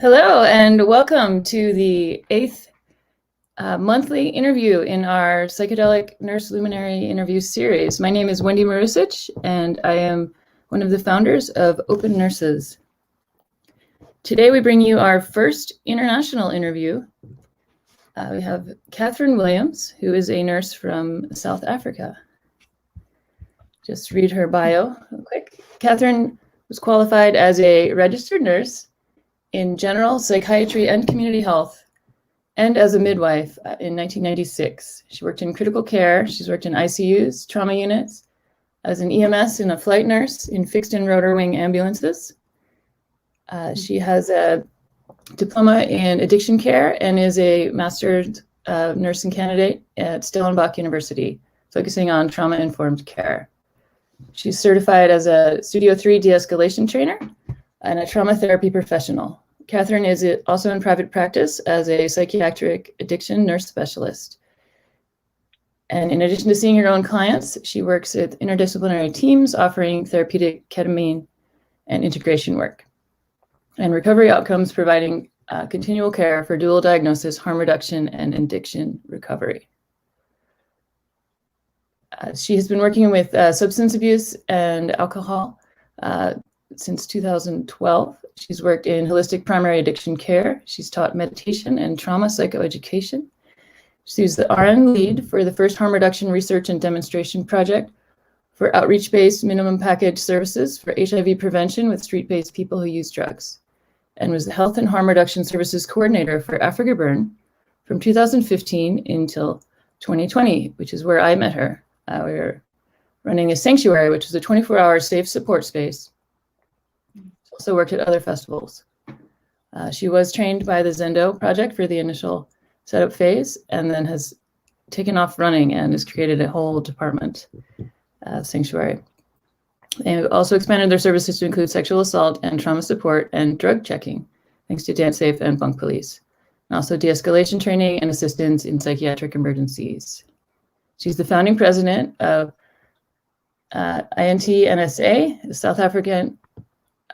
Hello and welcome to the 8th monthly interview in our Psychedelic Nurse Luminary interview series. My name is Wendy Marussich and I am one of the founders of OPENurses. Today we bring you our first international interview. We have Catherine Williams, who is a nurse from South Africa. Just read her bio real quick. Catherine was qualified as a registered nurse in general psychiatry and community health, and as a midwife in 1996. She worked in critical care. She's worked in ICUs, trauma units, as an EMS and a flight nurse in fixed and rotor wing ambulances. She has a diploma in addiction care and is a master's nursing candidate at Stellenbosch University, focusing on trauma-informed care. She's certified as a Studio 3 de-escalation trainer and a trauma therapy professional. Catherine is also in private practice as a psychiatric addiction nurse specialist. And in addition to seeing her own clients, she works with interdisciplinary teams offering therapeutic, ketamine, and integration work, and recovery outcomes providing continual care for dual diagnosis, harm reduction, and addiction recovery. She has been working with substance abuse and alcohol since 2012. She's worked in holistic primary addiction care. She's taught meditation and trauma psychoeducation. She's the RN lead for the first harm reduction research and demonstration project for outreach-based minimum package services for HIV prevention with street-based people who use drugs, and was the health and harm reduction services coordinator for Africa Burn from 2015 until 2020, which is where I met her. We were running a sanctuary, which is a 24-hour safe support space. Also worked at other festivals. She was trained by the Zendo project for the initial setup phase, and then has taken off running and has created a whole department, sanctuary. They also expanded their services to include sexual assault and trauma support and drug checking, thanks to Dance Safe and Bunk Police, and also de-escalation training and assistance in psychiatric emergencies. She's the founding president of INT-NSA, the South African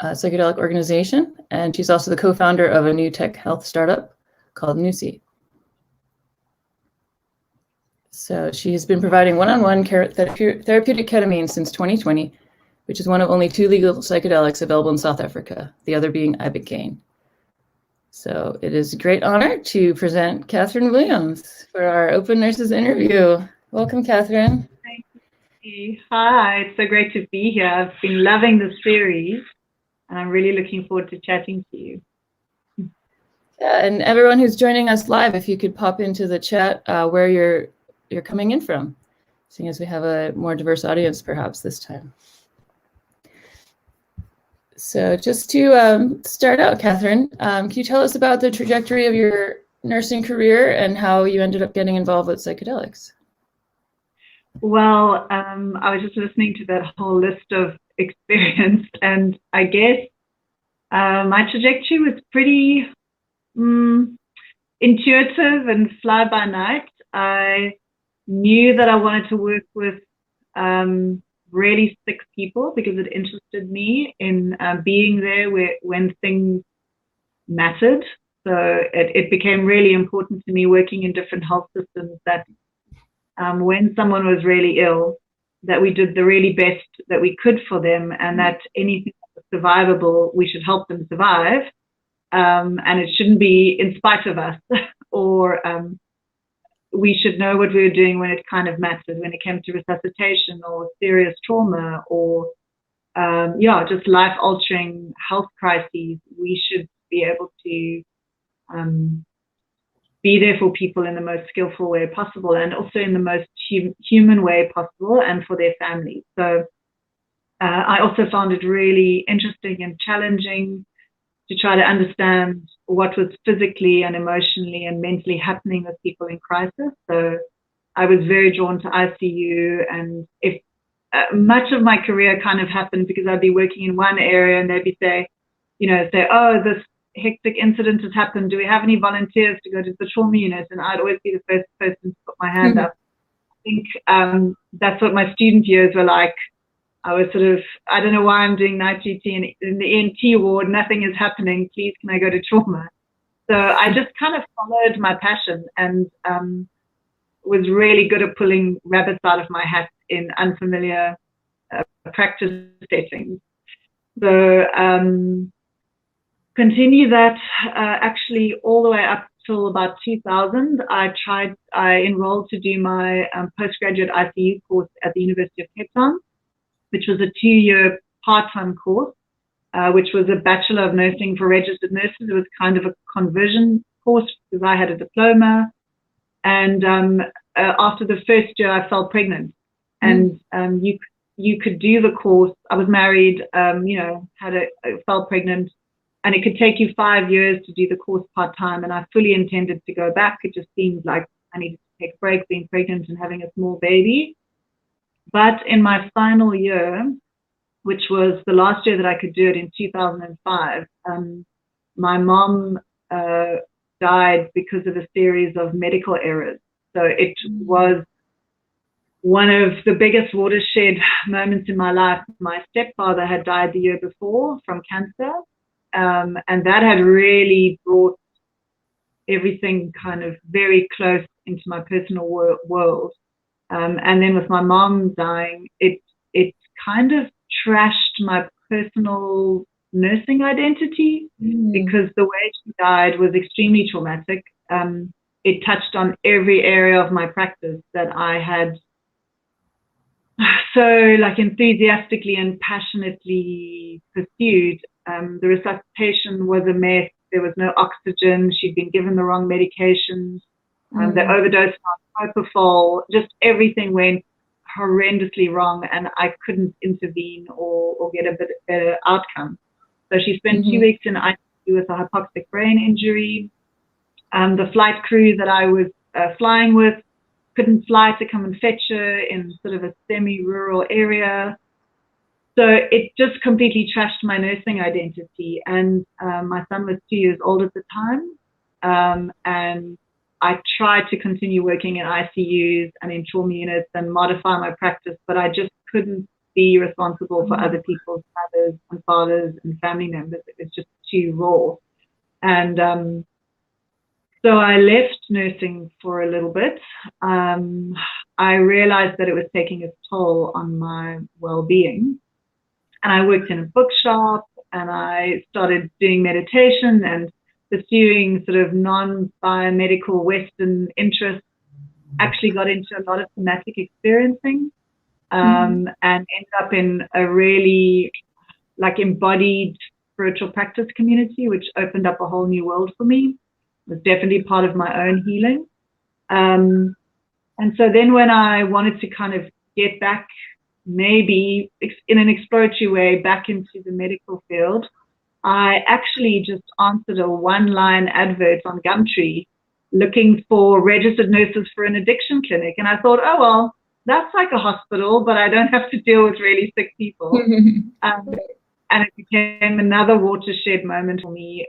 psychedelic organization, and she's also the co-founder of a new tech health startup called Nusi. So she has been providing one-on-one therapeutic ketamine since 2020, which is one of only 2 legal psychedelics available in South Africa, the other being ibogaine. So it is a great honor to present Catherine Williams for our OPENurses interview. Welcome, Catherine. Thank you. Hi, it's so great to be here. I've been loving the series, and I'm really looking forward to chatting to you. Yeah, and everyone who's joining us live, if you could pop into the chat where you're coming in from, seeing as we have a more diverse audience perhaps this time. So just to start out, Catherine, can you tell us about the trajectory of your nursing career and how you ended up getting involved with psychedelics? Well, I was just listening to that whole list of experience, and I guess my trajectory was pretty intuitive and fly by night. I knew that I wanted to work with really sick people because it interested me in being there when things mattered. So it became really important to me working in different health systems that when someone was really ill, that we did the really best that we could for them, and that anything that was survivable, we should help them survive. And it shouldn't be in spite of us, or we should know what we were doing when it kind of mattered, when it came to resuscitation or serious trauma or, just life-altering health crises. We should be able to be there for people in the most skillful way possible, and also in the most human way possible, and for their families. So I also found it really interesting and challenging to try to understand what was physically and emotionally and mentally happening with people in crisis. So I was very drawn to ICU, and if much of my career kind of happened because I'd be working in one area and they'd be say, oh, this hectic incident has happened. Do we have any volunteers to go to the trauma unit? And I'd always be the first person to put my hand up. I think that's what my student years were like I was sort of, I don't know why I'm doing night duty in the ENT ward. Nothing is happening. Please, can I go to trauma? So I just kind of followed my passion and was really good at pulling rabbits out of my hat in unfamiliar practice settings. So continue that actually all the way up till about 2000. I enrolled to do my postgraduate ICU course at the University of Cape Town, which was a 2-year part-time course, which was a Bachelor of Nursing for Registered Nurses. It was kind of a conversion course because I had a diploma. And after the first year, I fell pregnant. And you could do the course. I was married, fell pregnant. And it could take you 5 years to do the course part-time. And I fully intended to go back. It just seemed like I needed to take a break being pregnant and having a small baby. But in my final year, which was the last year that I could do it in 2005, my mom died because of a series of medical errors. So it was one of the biggest watershed moments in my life. My stepfather had died the year before from cancer, and that had really brought everything kind of very close into my personal world. And then with my mom dying, it kind of trashed my personal nursing identity because the way she died was extremely traumatic. It touched on every area of my practice that I had so like enthusiastically and passionately pursued. The resuscitation was a mess. There was no oxygen. She'd been given the wrong medications. They overdosed on propofol. Just everything went horrendously wrong, and I couldn't intervene or get a bit better outcome. So she spent 2 weeks in ICU with a hypoxic brain injury. The flight crew that I was flying with couldn't fly to come and fetch her in sort of a semi-rural area. So it just completely trashed my nursing identity. And my son was 2 years old at the time. And I tried to continue working in ICUs and in trauma units and modify my practice, but I just couldn't be responsible for other people's mothers and fathers and family members. It was just too raw. And so I left nursing for a little bit. I realized that it was taking its toll on my well-being. And I worked in a bookshop, and I started doing meditation and pursuing sort of non-biomedical Western interests. Actually got into a lot of somatic experiencing, and ended up in a really like embodied spiritual practice community, which opened up a whole new world for me. It was definitely part of my own healing. And so then when I wanted to kind of get back, maybe in an exploratory way, back into the medical field, I actually just answered a one-line advert on Gumtree looking for registered nurses for an addiction clinic. And I thought, oh, well, that's like a hospital, but I don't have to deal with really sick people. And it became another watershed moment for me,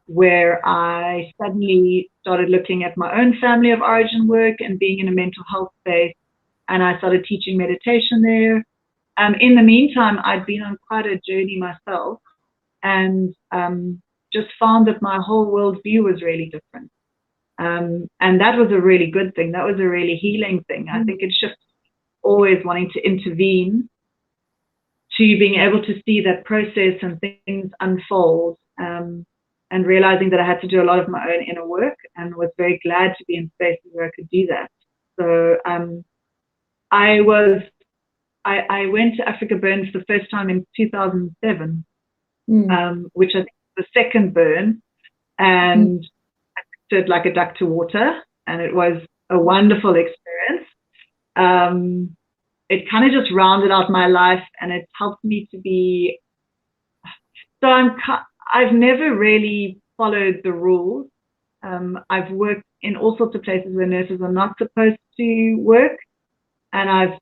where I suddenly started looking at my own family of origin work and being in a mental health space. And I started teaching meditation there. In the meantime, I'd been on quite a journey myself, and just found that my whole worldview was really different. And that was a really good thing. That was a really healing thing. I think it shifted always wanting to intervene to being able to see that process and things unfold, and realizing that I had to do a lot of my own inner work, and was very glad to be in spaces where I could do that. So I went to Africa Burn for the first time in 2007, which I think was the second burn, and I stood like a duck to water, and it was a wonderful experience. It kind of just rounded out my life, and it helped me to be, so I've never really followed the rules. I've worked in all sorts of places where nurses are not supposed to work, and I've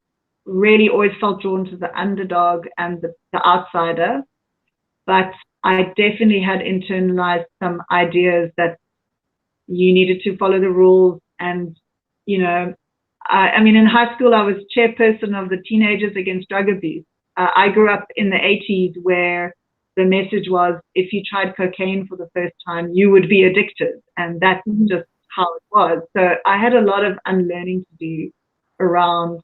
really always felt drawn to the underdog and the outsider. But I definitely had internalized some ideas that you needed to follow the rules, and, you know, I mean, in high school, I was chairperson of the Teenagers Against Drug Abuse. I grew up in the 80s where the message was, if you tried cocaine for the first time, you would be addicted. And that's just how it was. So I had a lot of unlearning to do around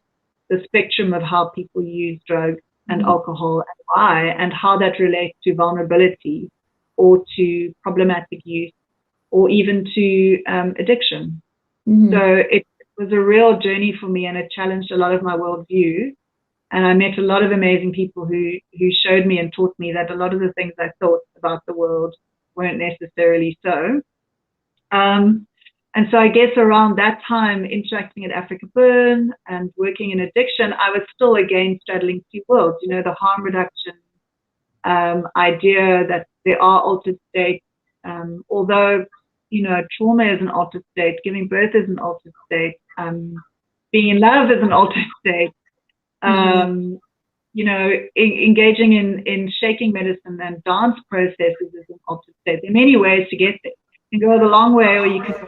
the spectrum of how people use drugs and alcohol and why, and how that relates to vulnerability or to problematic use or even to addiction. So it was a real journey for me, and it challenged a lot of my worldview. And I met a lot of amazing people who showed me and taught me that a lot of the things I thought about the world weren't necessarily so. And so I guess around that time, interacting at Africa Burn and working in addiction, I was still again straddling two worlds, you know, the harm reduction idea that there are altered states, although, you know, trauma is an altered state, giving birth is an altered state, being in love is an altered state. You know, engaging in shaking medicine and dance processes is an altered state. There are many ways to get there. You can go the long way, or you can go,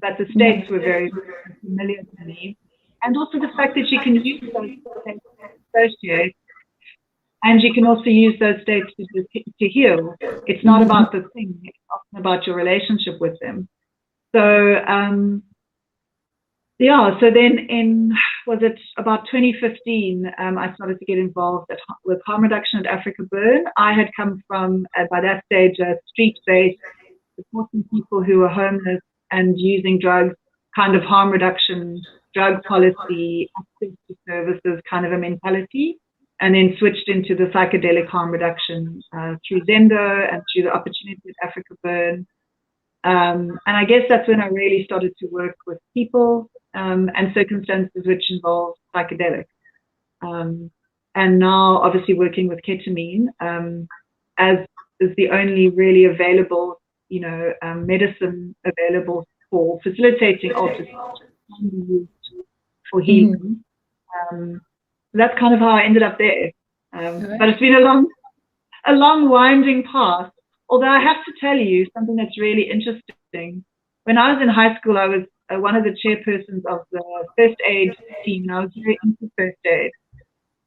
but the states were very, very familiar to me. And also the fact that you can use those states to associate, and you can also use those states to heal. It's not about the thing, it's often about your relationship with them. So, yeah, so then was it about 2015, I started to get involved with harm reduction at Africa Burn. I had come from, by that stage, a street-based, supporting people who were homeless and using drugs, kind of harm reduction, drug policy, access to services kind of a mentality, and then switched into the psychedelic harm reduction through Zendo and through the opportunity at Africa Burn. And I guess that's when I really started to work with people and circumstances which involve psychedelics. And now obviously working with ketamine as is the only really available, you know, medicine available for facilitating altered use for healing. That's kind of how I ended up there. But it's been a long winding path. Although I have to tell you something that's really interesting. When I was in high school, I was one of the chairpersons of the first aid team, and I was very into first aid.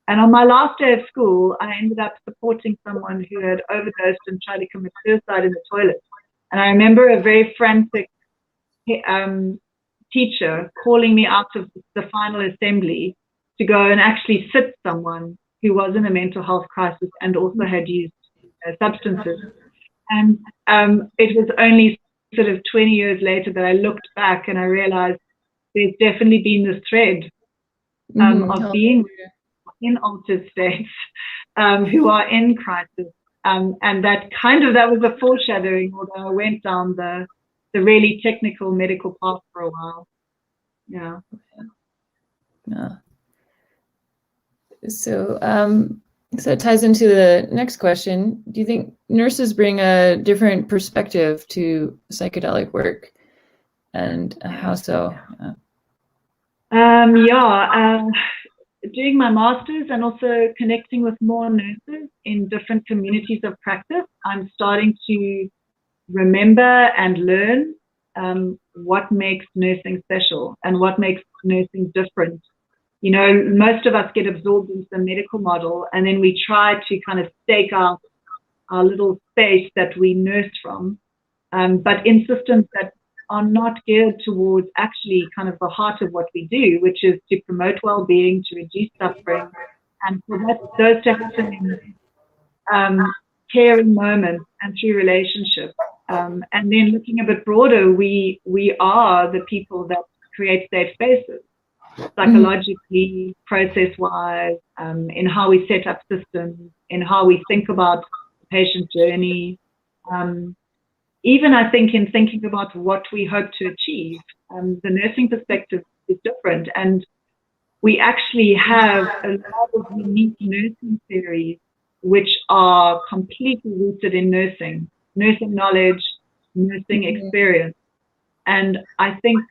And on my last day of school, I ended up supporting someone who had overdosed and tried to commit suicide in the toilet. And I remember a very frantic teacher calling me out of the final assembly to go and actually sit someone who was in a mental health crisis and also had used substances. And it was only sort of 20 years later that I looked back and I realized there's definitely been this thread of being in altered states who are in crisis. And that was a foreshadowing, although I went down the really technical medical path for a while. Yeah. So, so it ties into the next question. Do you think nurses bring a different perspective to psychedelic work, and how so? Doing my master's and also connecting with more nurses in different communities of practice, I'm starting to remember and learn what makes nursing special and what makes nursing different. You know, most of us get absorbed into the medical model, and then we try to kind of stake out our little space that we nurse from, but in systems that are not geared towards actually kind of the heart of what we do, which is to promote well-being, to reduce suffering, and for those to happen in caring moments and through relationships. And then looking a bit broader, we are the people that create safe spaces, psychologically, process-wise, in how we set up systems, in how we think about the patient journey. Even I think in thinking about what we hope to achieve, the nursing perspective is different. And we actually have a lot of unique nursing theories which are completely rooted in nursing knowledge, nursing experience. And I think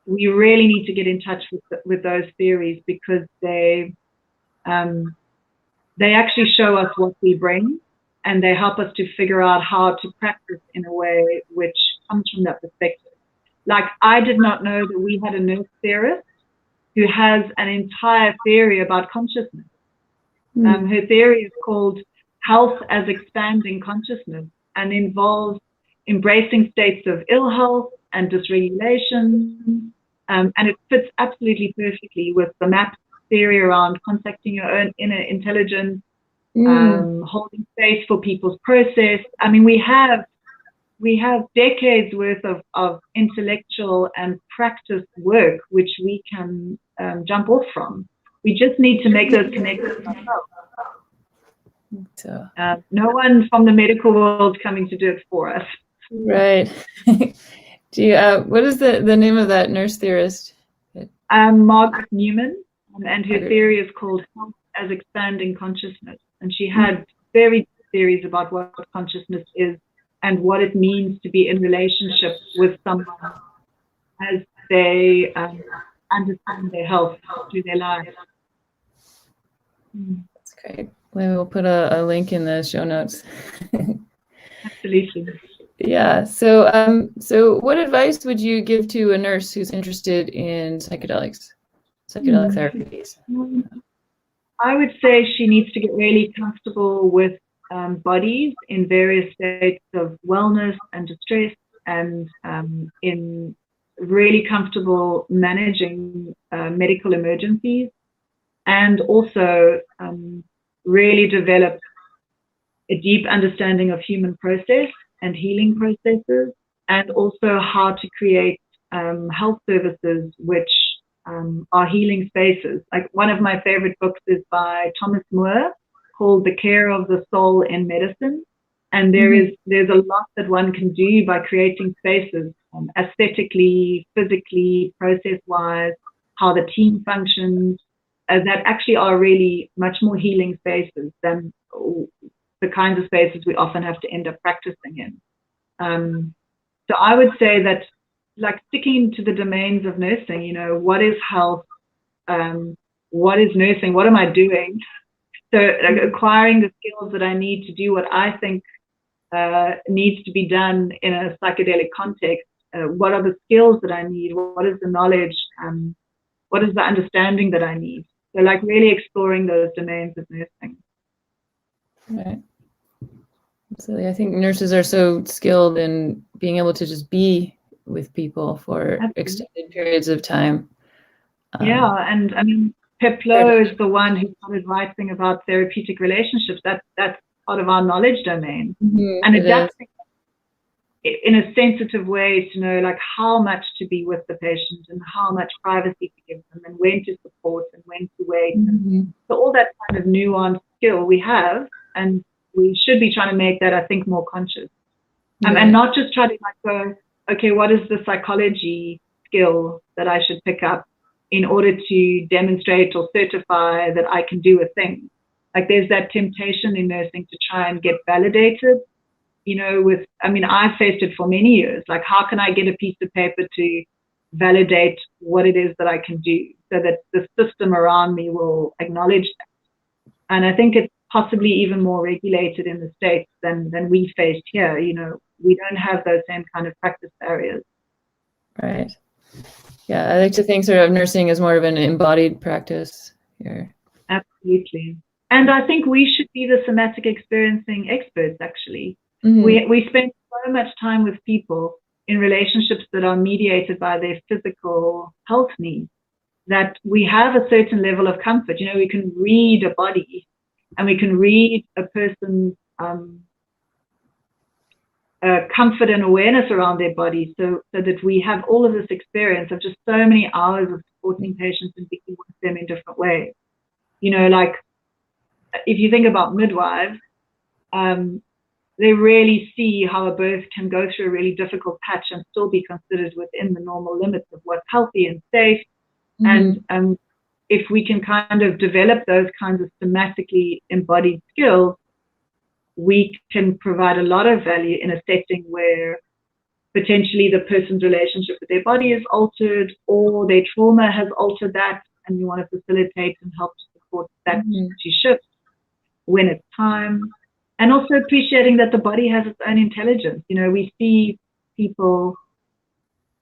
we really need to get in touch with those theories, because they actually show us what we bring, and they help us to figure out how to practice in a way which comes from that perspective. like, I did not know that we had a nurse theorist who has an entire theory about consciousness. Her theory is called Health as Expanding Consciousness, and involves embracing states of ill health and dysregulation. And it fits absolutely perfectly with the MAP theory around contacting your own inner intelligence, holding space for people's process. I mean, we have decades worth of intellectual and practice work which we can jump off from. We just need to make those connections ourselves. So, no one from the medical world coming to do it for us. right. Do you, what is the name of that nurse theorist? Margaret Newman, and her theory is called Health as Expanding Consciousness. And she had very deep theories about what consciousness is and what it means to be in relationship with someone as they understand their health through their lives. That's great. Maybe we'll put a link in the show notes. Absolutely. Yeah. So, so what advice would you give to a nurse who's interested in psychedelic therapies? I would say she needs to get really comfortable with bodies in various states of wellness and distress, and in really comfortable managing medical emergencies, and also really develop a deep understanding of human process and healing processes, and also how to create health services which are healing spaces. Like, one of my favorite books is by Thomas Moore, called The Care of the Soul in Medicine. And there's a lot that one can do by creating spaces, aesthetically, physically, process-wise, how the team functions, that actually are really much more healing spaces than the kinds of spaces we often have to end up practicing in. So I would say that, like, sticking to the domains of nursing, you know, what is health? What is nursing? What am I doing? So, like, acquiring the skills that I need to do what I think needs to be done in a psychedelic context. What are the skills that I need? What is the knowledge? What is the understanding that I need? So, like, really exploring those domains of nursing. Right. Absolutely. I think nurses are so skilled in being able to just be with people for extended periods of time. Yeah, and I mean, Peplo is the one who started writing about therapeutic relationships. That's part of our knowledge domain, and adapting in a sensitive way to know, like, how much to be with the patient and how much privacy to give them, and when to support and when to wait. So all that kind of nuanced skill we have, and we should be trying to make that, I think, more conscious, and not just try to, like, go, okay, what is the psychology skill that I should pick up in order to demonstrate or certify that I can do a thing. Like, there's that temptation in nursing to try and get validated, you know, I mean, I've faced it for many years. Like, how can I get a piece of paper to validate what it is that I can do so that the system around me will acknowledge that? And I think it's possibly even more regulated in the States than we faced here. You know, we don't have those same kind of practice barriers. Right. Yeah, I like to think sort of nursing as more of an embodied practice here. Absolutely. And I think we should be the somatic experiencing experts, actually. We spend so much time with people in relationships that are mediated by their physical health needs that we have a certain level of comfort. You know, we can read a body and we can read a person's comfort and awareness around their body, so that we have all of this experience of just so many hours of supporting patients and being with them in different ways. You know, like, if you think about midwives, they really see how a birth can go through a really difficult patch and still be considered within the normal limits of what's healthy and safe. And if we can kind of develop those kinds of somatically embodied skills, we can provide a lot of value in a setting where potentially the person's relationship with their body is altered, or their trauma has altered that, and you want to facilitate and help to support that to shift when it's time. And also appreciating that the body has its own intelligence. You know, we see people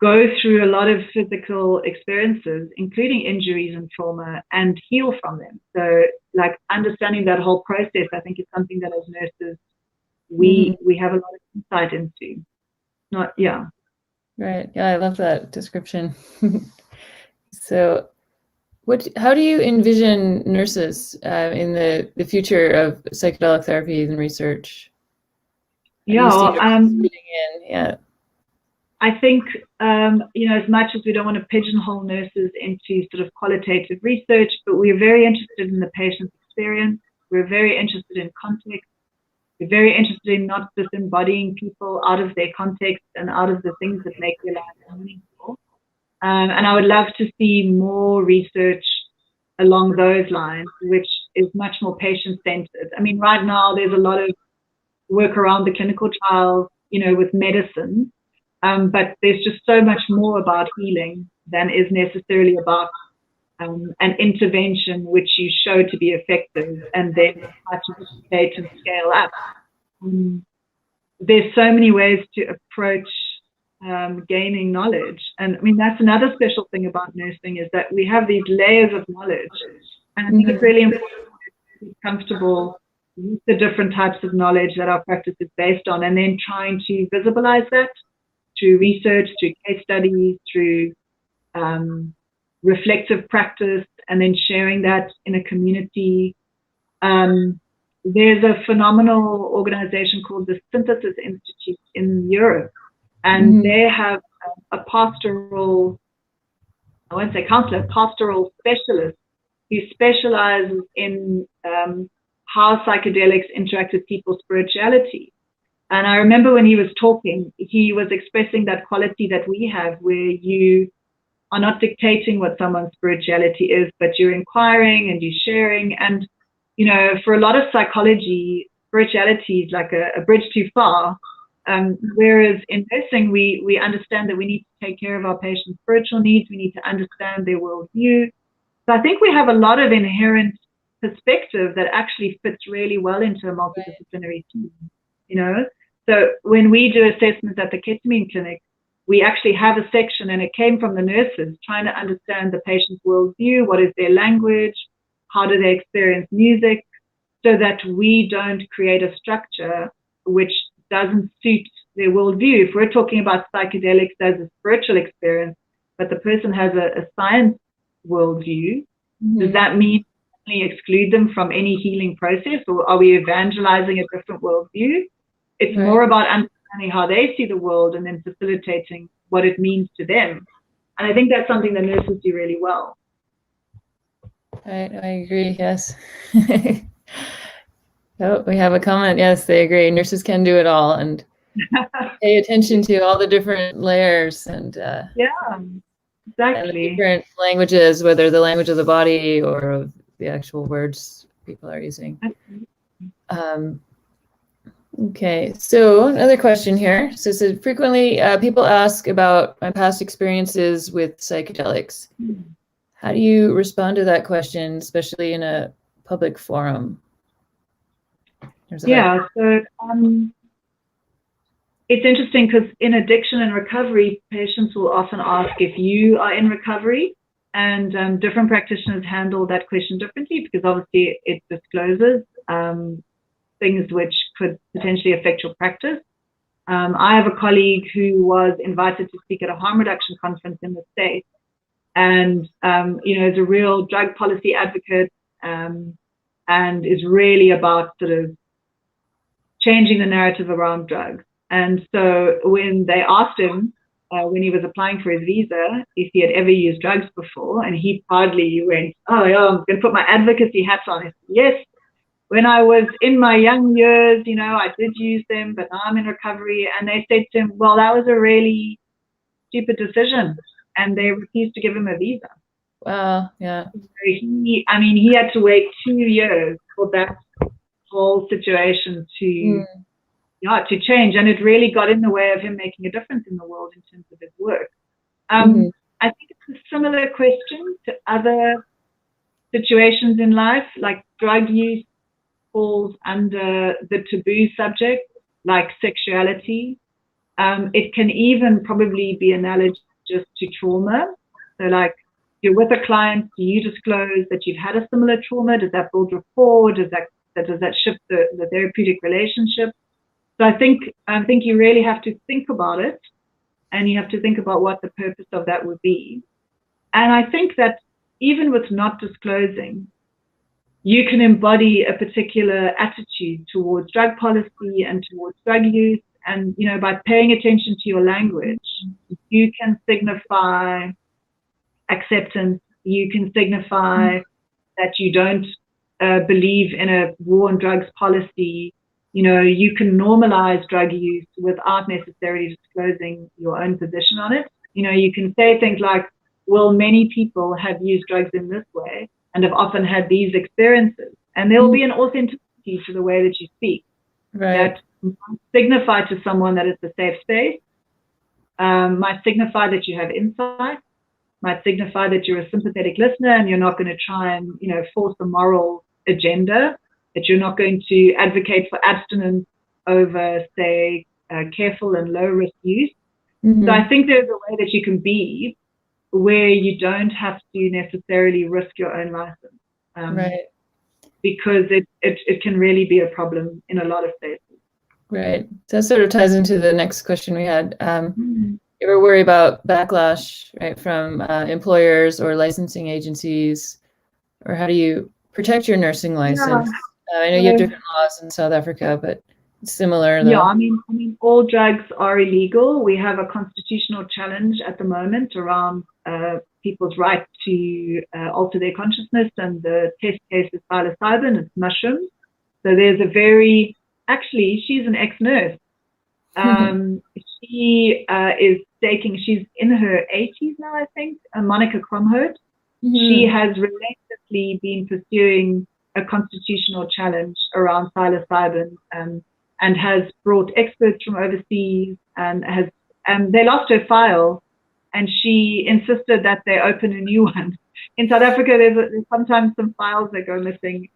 go through a lot of physical experiences, including injuries and trauma, and heal from them. So like understanding that whole process, I think is something that as nurses, we have a lot of insight into. Right. Yeah, I love that description. So how do you envision nurses in the future of psychedelic therapies and research? I think, as much as we don't want to pigeonhole nurses into sort of qualitative research, but we're very interested in the patient's experience. We're very interested in context. We're very interested in not disembodying people out of their context and out of the things that make their lives meaningful. And I would love to see more research along those lines, which is much more patient-centered. I mean, right now there's a lot of work around the clinical trials, with medicine, but there's just so much more about healing than is necessarily about an intervention which you show to be effective and then try to duplicate and scale up. There's so many ways to approach gaining knowledge. And I mean, that's another special thing about nursing, is that we have these layers of knowledge. And I think it's really important to be comfortable with the different types of knowledge that our practice is based on, and then trying to visibilize that through research, through case studies, through reflective practice, and then sharing that in a community. There's a phenomenal organization called the Synthesis Institute in Europe, and they have a pastoral, I won't say counselor, pastoral specialist who specializes in how psychedelics interact with people's spirituality. And I remember when he was talking, he was expressing that quality that we have, where you are not dictating what someone's spirituality is, but you're inquiring and you're sharing. And, for a lot of psychology, spirituality is like a bridge too far. Whereas in nursing, we understand that we need to take care of our patients' spiritual needs. We need to understand their worldview. So I think we have a lot of inherent perspective that actually fits really well into a multidisciplinary team, So when we do assessments at the ketamine clinic, we actually have a section, and it came from the nurses, trying to understand the patient's worldview, what is their language, how do they experience music, so that we don't create a structure which doesn't suit their worldview. If we're talking about psychedelics as a spiritual experience, but the person has a science worldview, does that mean we exclude them from any healing process, or are we evangelizing a different worldview? It's more about understanding how they see the world and then facilitating what it means to them. And I think that's something the nurses do really well. I agree, yes. Oh, we have a comment. Yes, they agree. Nurses can do it all and pay attention to all the different layers and exactly. And different languages, whether the language of the body or of the actual words people are using. Okay, so another question here. So frequently people ask about my past experiences with psychedelics. How do you respond to that question, especially in a public forum? So it's interesting because in addiction and recovery, patients will often ask if you are in recovery, and different practitioners handle that question differently, because obviously it discloses things which could potentially affect your practice. I have a colleague who was invited to speak at a harm reduction conference in the States, and is a real drug policy advocate, and is really about sort of changing the narrative around drugs. And so when they asked him, when he was applying for his visa, if he had ever used drugs before, and he proudly went, oh yeah, I'm going to put my advocacy hat on. He said, yes, when I was in my young years, I did use them, but now I'm in recovery. And they said to him, well, that was a really stupid decision. And they refused to give him a visa. Wow, yeah. So he had to wait 2 years for that whole situation to change, and it really got in the way of him making a difference in the world in terms of his work. I think it's a similar question to other situations in life, like drug use falls under the taboo subject, like sexuality. It can even probably be analogous just to trauma. So like, you're with a client, do you disclose that you've had a similar trauma? Does that build rapport? Does that shift the therapeutic relationship? So I think you really have to think about it, and you have to think about what the purpose of that would be. And I think that even with not disclosing, you can embody a particular attitude towards drug policy and towards drug use. And, you know, by paying attention to your language, you can signify acceptance. You can signify that you don't believe in a war on drugs policy. You know, you can normalize drug use without necessarily disclosing your own position on it. You know, you can say things like, well, many people have used drugs in this way and have often had these experiences. And there will be an authenticity to the way that you speak. Right. That might signify to someone that it's a safe space, might signify that you have insight, might signify that you're a sympathetic listener and you're not going to try and, you know, force a moral agenda, that you're not going to advocate for abstinence over, say, careful and low-risk use. Mm-hmm. So I think there's a way that you can be where you don't have to necessarily risk your own license. Right. Because it can really be a problem in a lot of places. Right. So that sort of ties into the next question we had. You ever worry about backlash, right, from employers or licensing agencies, or how do you protect your nursing license? I know you have different laws in South Africa, but it's similar, though. Yeah, I mean, all drugs are illegal. We have a constitutional challenge at the moment around people's right to alter their consciousness, and the test case is psilocybin, it's mushrooms. So there's actually, she's an ex-nurse. She is taking, she's in her 80s now, I think, Monica Cromhood. She has relentlessly been pursuing a constitutional challenge around psilocybin, and has brought experts from overseas, and they lost her file, and she insisted that they open a new one. In South Africa, there's sometimes some files that go missing,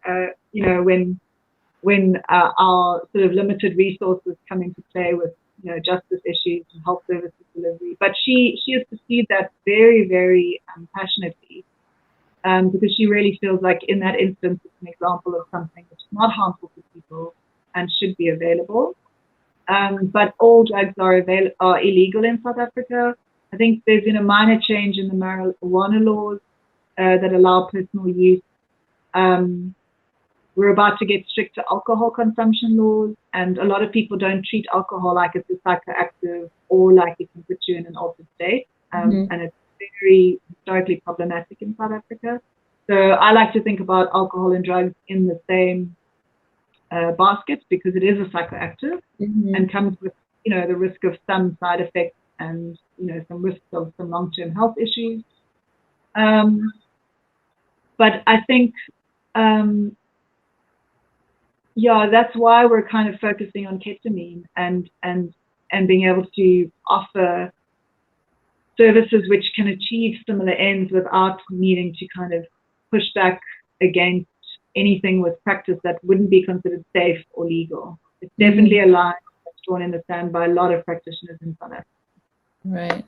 you know, when our sort of limited resources come into play with, you know, justice issues and health services delivery. But she has pursued that very, very passionately, because she really feels like in that instance it's an example of something which is not harmful to people and should be available. But all drugs are illegal in South Africa. I think there's been a minor change in the marijuana laws that allow personal use. We're about to get stricter alcohol consumption laws, and a lot of people don't treat alcohol like it's a psychoactive or like it can put you in an altered state. And it's very historically problematic in South Africa. So I like to think about alcohol and drugs in the same basket, because it is a psychoactive and comes with, you know, the risk of some side effects and, you know, some risks of some long-term health issues. But I think, yeah, that's why we're kind of focusing on ketamine and being able to offer services which can achieve similar ends without needing to kind of push back against anything with practice that wouldn't be considered safe or legal. It's definitely a line that's drawn in the sand by a lot of practitioners in South Africa. Right.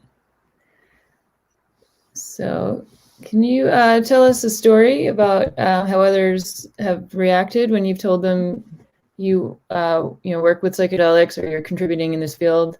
So can you tell us a story about how others have reacted when you've told them you work with psychedelics or you're contributing in this field?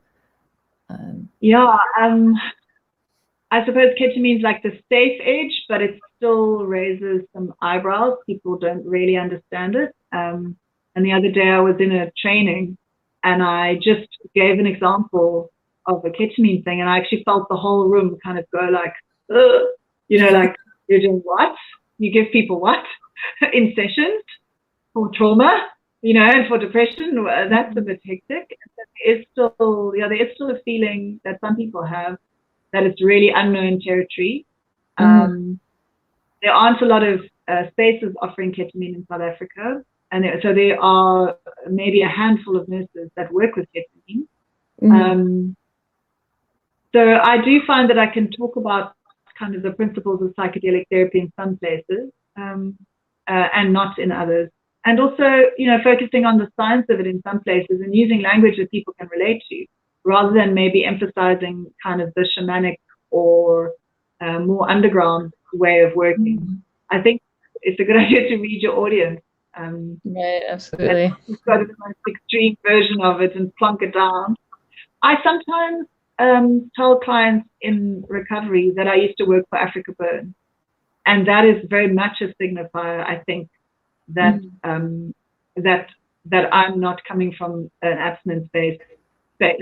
I suppose ketamine's like the safe edge, but it still raises some eyebrows. People don't really understand it. And the other day I was in a training and I just gave an example of a ketamine thing, and I actually felt the whole room kind of go like, ugh. You know, like, you're doing what? You give people what? In sessions for trauma, you know, and for depression. That's a bit hectic. There is still a feeling that some people have that it's really unknown territory. There aren't a lot of spaces offering ketamine in South Africa, and so there are maybe a handful of nurses that work with ketamine. So I do find that I can talk about kind of the principles of psychedelic therapy in some places, and not in others. And also, you know, focusing on the science of it in some places and using language that people can relate to, rather than maybe emphasizing kind of the shamanic or more underground way of working. I think it's a good idea to read your audience. Right, absolutely. You've got the most extreme version of it and plunk it down. I sometimes tell clients in recovery that I used to work for Africa Burn, and that is very much a signifier, I think, that that I'm not coming from an abstinence-based space.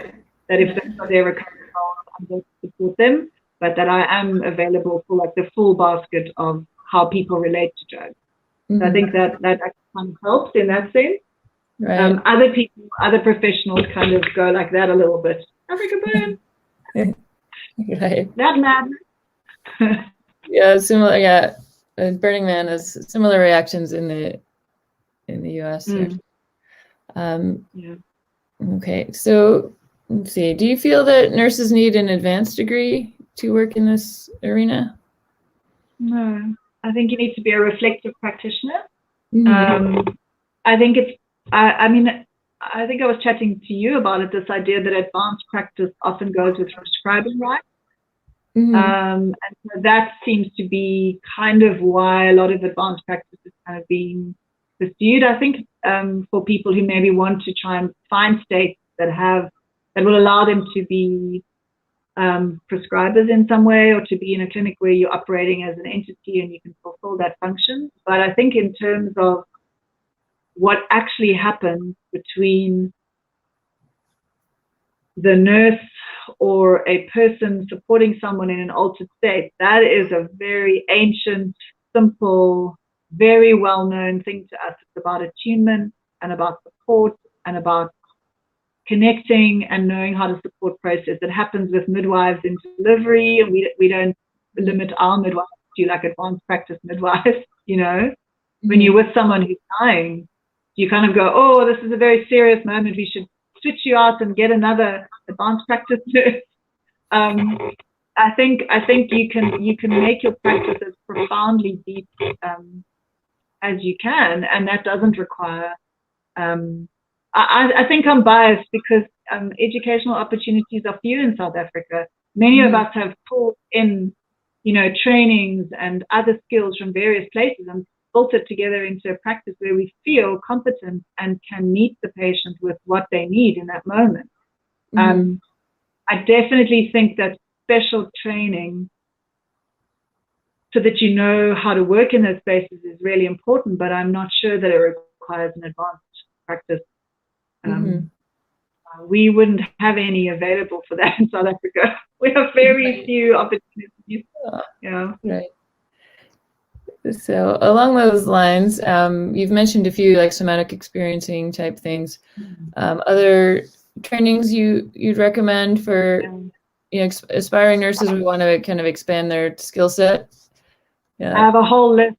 That if they've got their recovery goals, I'm going to support them, but that I am available for like the full basket of how people relate to drugs. So I think that actually kind of helps in that sense. Right. Other people, other professionals kind of go like that a little bit. Africa Burn. Right. That madness. Yeah, similar. Yeah, Burning Man has similar reactions in the U.S. Yeah. Okay, so let's see. Do you feel that nurses need an advanced degree to work in this arena? No, I think you need to be a reflective practitioner. Mm-hmm. I think it's. I mean, I think I was chatting to you about it. This idea that advanced practice often goes with prescribing rights. And so that seems to be kind of why a lot of advanced practice is kind of being pursued. I think for people who maybe want to try and find states that will allow them to be prescribers in some way, or to be in a clinic where you're operating as an entity and you can fulfill that function. But I think in terms of what actually happens between the nurse or a person supporting someone in an altered state, that is a very ancient, simple, very well-known thing to us. It's about attunement and about support and about connecting and knowing how to support process. It happens with midwives in delivery, and we don't limit our midwives to like advanced practice midwives. You know, when you're with someone who's dying, you kind of go, oh, this is a very serious moment. We should switch you out and get another advanced practice nurse. I think you can make your practice as profoundly deep as you can, and that doesn't require. I think I'm biased because educational opportunities are few in South Africa. Many of us have pulled in, trainings and other skills from various places and built it together into a practice where we feel competent and can meet the patient with what they need in that moment. I definitely think that special training so that you know how to work in those spaces is really important, but I'm not sure that it requires an advanced practice. We wouldn't have any available for that in South Africa. We have very few opportunities. Yeah. Right. So along those lines, you've mentioned a few like somatic experiencing type things. Other trainings you'd recommend for aspiring nurses who want to kind of expand their skill set? I have a whole list.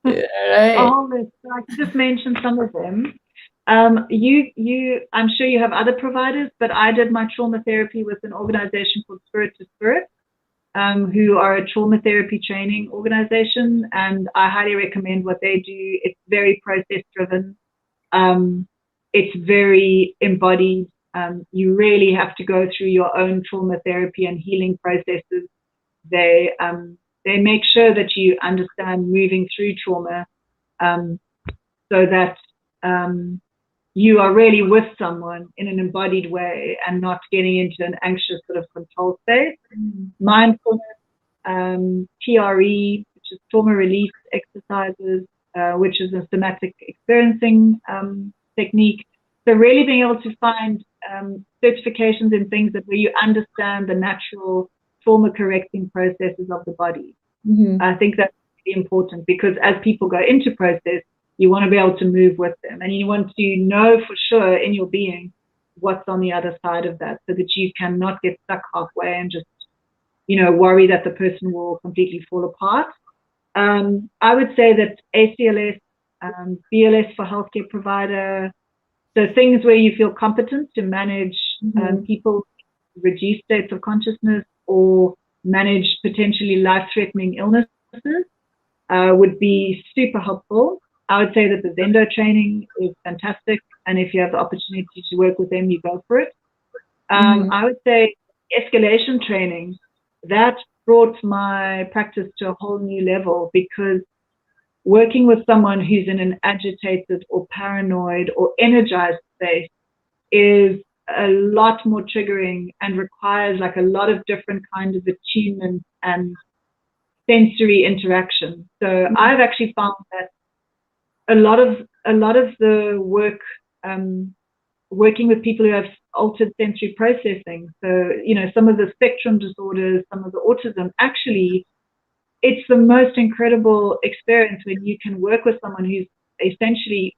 Right. A whole list. So I can just mention some of them. I'm sure you have other providers, but I did my trauma therapy with an organization called Spirit to Spirit, who are a trauma therapy training organization, and I highly recommend what they do. It's very process driven. It's very embodied. You really have to go through your own trauma therapy and healing processes. They make sure that you understand moving through trauma, so that you are really with someone in an embodied way and not getting into an anxious sort of control state. Mindfulness, TRE, which is trauma release exercises, which is a somatic experiencing technique. So really being able to find certifications in things that where you understand the natural trauma correcting processes of the body. I think that's really important, because as people go into process, you want to be able to move with them, and you want to know for sure in your being what's on the other side of that, so that you cannot get stuck halfway and just, worry that the person will completely fall apart. I would say that ACLS, BLS for healthcare provider, so things where you feel competent to manage people reduced states of consciousness or manage potentially life-threatening illnesses would be super helpful. I would say that the Zendo training is fantastic, and if you have the opportunity to work with them, you go for it. I would say escalation training, that brought my practice to a whole new level, because working with someone who's in an agitated or paranoid or energized state is a lot more triggering and requires like a lot of different kinds of attunement and sensory interaction. So I've actually found that a lot of the work, working with people who have altered sensory processing, so some of the spectrum disorders, some of the autism, actually it's the most incredible experience when you can work with someone who's essentially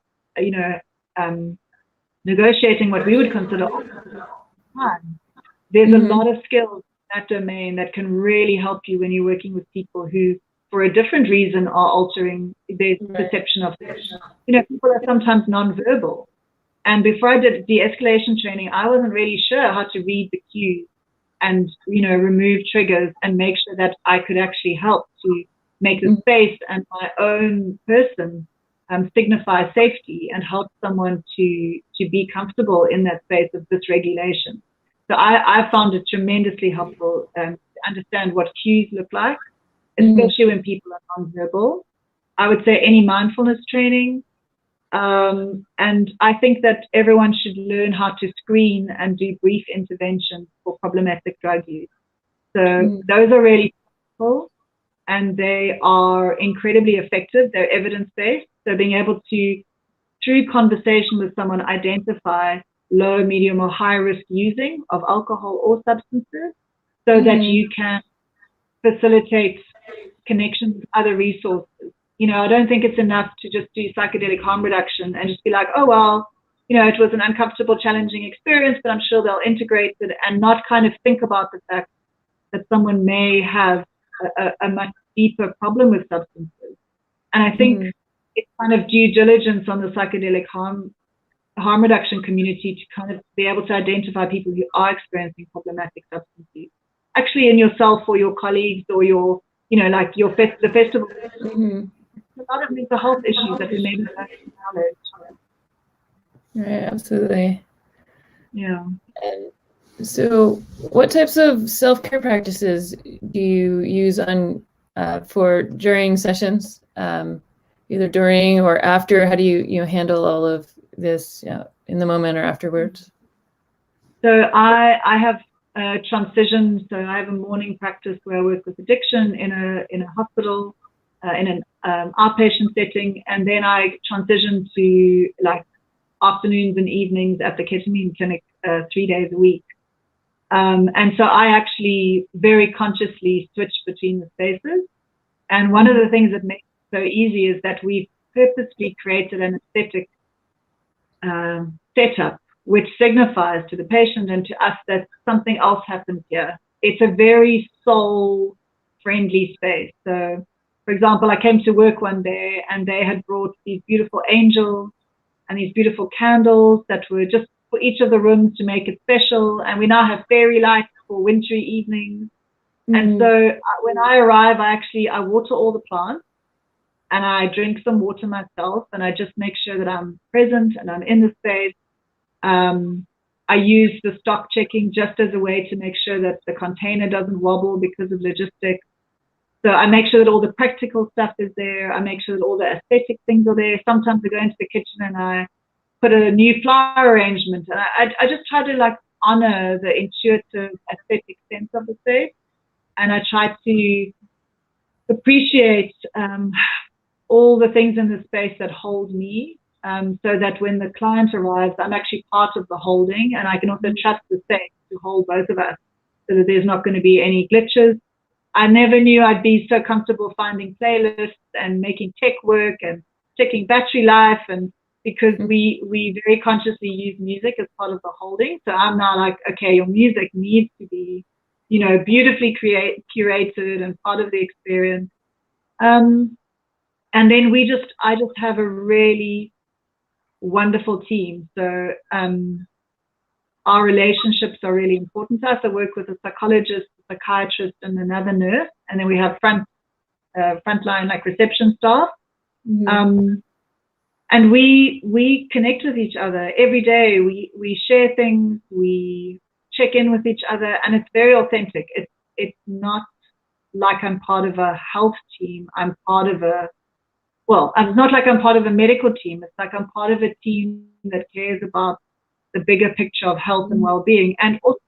negotiating what we would consider time. There's a lot of skills in that domain that can really help you when you're working with people who, for a different reason, are altering their perception of things. People are sometimes nonverbal. And before I did de-escalation training, I wasn't really sure how to read the cues and, remove triggers and make sure that I could actually help to make the space and my own person signify safety and help someone to be comfortable in that space of dysregulation. So I found it tremendously helpful to understand what cues look like, especially when people are nonverbal. I would say any mindfulness training. And I think that everyone should learn how to screen and do brief interventions for problematic drug use. So those are really helpful, and they are incredibly effective. They're evidence-based. So being able to, through conversation with someone, identify low, medium, or high risk using of alcohol or substances, so that you can facilitate connections with other resources. I don't think it's enough to just do psychedelic harm reduction and just be like, oh, well, it was an uncomfortable, challenging experience, but I'm sure they'll integrate it, and not kind of think about the fact that someone may have a much deeper problem with substances. And I think it's kind of due diligence on the psychedelic harm reduction community to kind of be able to identify people who are experiencing problematic substance use, actually in yourself or your colleagues or your, like the festival. A lot of mental health issues that we maybe don't acknowledge. Right, absolutely. Yeah. And so what types of self-care practices do you use for during sessions, either during or after? How do you handle all of this in the moment or afterwards? So I have transitioned. So I have a morning practice where I work with addiction in a hospital, in an outpatient setting, and then I transition to like afternoons and evenings at the ketamine clinic 3 days a week. And so I actually very consciously switch between the spaces. And one of the things that makes it so easy is that we've purposely created an aesthetic setup which signifies to the patient and to us that something else happens here. It's a very soul-friendly space. So, for example, I came to work one day and they had brought these beautiful angels and these beautiful candles that were just for each of the rooms to make it special. And we now have fairy lights for wintry evenings. And so when I arrive, I water all the plants and I drink some water myself, and I just make sure that I'm present and I'm in the space. I use the stock checking just as a way to make sure that the container doesn't wobble because of logistics. So I make sure that all the practical stuff is there. I make sure that all the aesthetic things are there. Sometimes I go into the kitchen and I put a new flower arrangement. And I just try to like honor the intuitive aesthetic sense of the space. And I try to appreciate all the things in the space that hold me, so that when the client arrives, I'm actually part of the holding, and I can also trust the space to hold both of us so that there's not going to be any glitches. I never knew I'd be so comfortable finding playlists and making tech work and checking battery life, and because we very consciously use music as part of the holding. So I'm now like, okay, your music needs to be, beautifully curated and part of the experience. And then I just have a really wonderful team. So our relationships are really important to us. I work with a psychologist, a psychiatrist, and another nurse, and then we have frontline like reception staff. And we connect with each other every day. We share things, we check in with each other, and it's very authentic. it's not like I'm part of a health team. I'm part of it's not like I'm part of a medical team. It's like I'm part of a team that cares about the bigger picture of health and well-being. And also,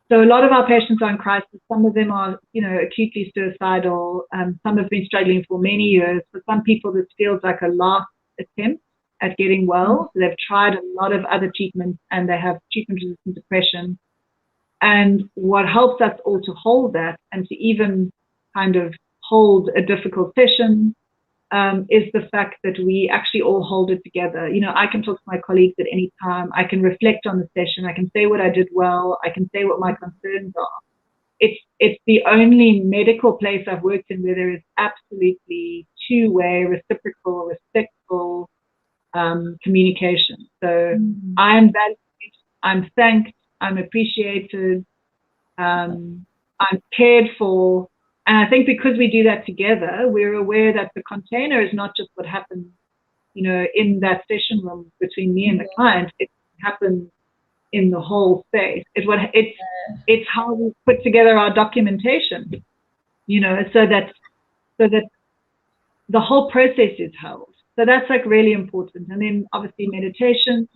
so a lot of our patients are in crisis. Some of them are, acutely suicidal. Some have been struggling for many years. For some people, this feels like a last attempt at getting well. So they've tried a lot of other treatments and they have treatment-resistant depression. And what helps us all to hold that and to even kind of hold a difficult session is the fact that we actually all hold it together. I can talk to my colleagues at any time. I can reflect on the session. I can say what I did well. I can say what my concerns are. It's the only medical place I've worked in where there is absolutely two-way, reciprocal, respectful communication. So I'm valued, I'm thanked, I'm appreciated, I'm cared for. And I think because we do that together, we're aware that the container is not just what happens, in that session room between me and the client. It happens in the whole space. It's how we put together our documentation, so that the whole process is held. So that's like really important. And then obviously meditation.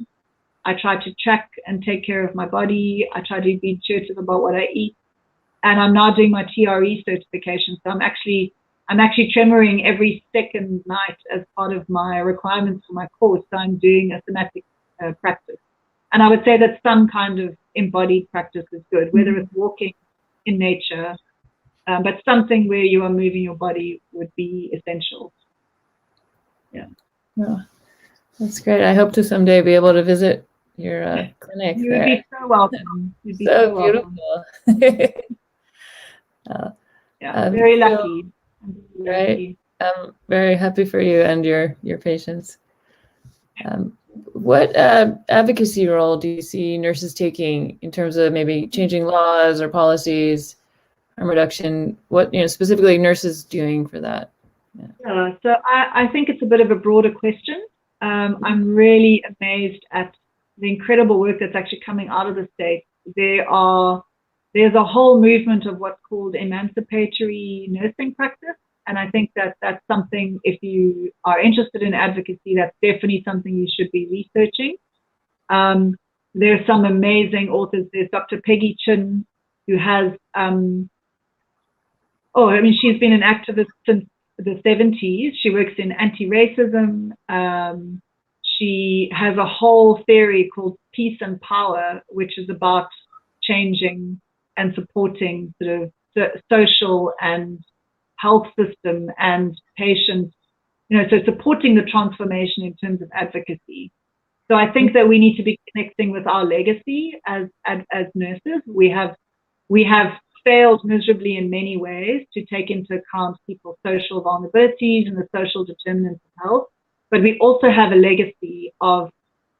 I try to track and take care of my body. I try to be intuitive about what I eat. And I'm now doing my TRE certification. So I'm actually tremoring every second night as part of my requirements for my course. So I'm doing a somatic practice. And I would say that some kind of embodied practice is good, whether it's walking in nature, but something where you are moving your body would be essential. Yeah. Oh, that's great. I hope to someday be able to visit your clinic. You would be so welcome. You'd be so beautiful. Very lucky. Right. I'm very happy for you and your patients. What advocacy role do you see nurses taking in terms of maybe changing laws or policies, harm reduction? What specifically nurses doing for that? Yeah. So I think it's a bit of a broader question. I'm really amazed at the incredible work that's actually coming out of the States. There's a whole movement of what's called emancipatory nursing practice. And I think that that's something, if you are interested in advocacy, that's definitely something you should be researching. There's some amazing authors. There's Dr. Peggy Chin, who has, she's been an activist since the 70s. She works in anti-racism. She has a whole theory called Peace and Power, which is about changing and supporting sort of social and health system and patients, so supporting the transformation in terms of advocacy. So I think that we need to be connecting with our legacy as nurses. We have failed miserably in many ways to take into account people's social vulnerabilities and the social determinants of health, but we also have a legacy of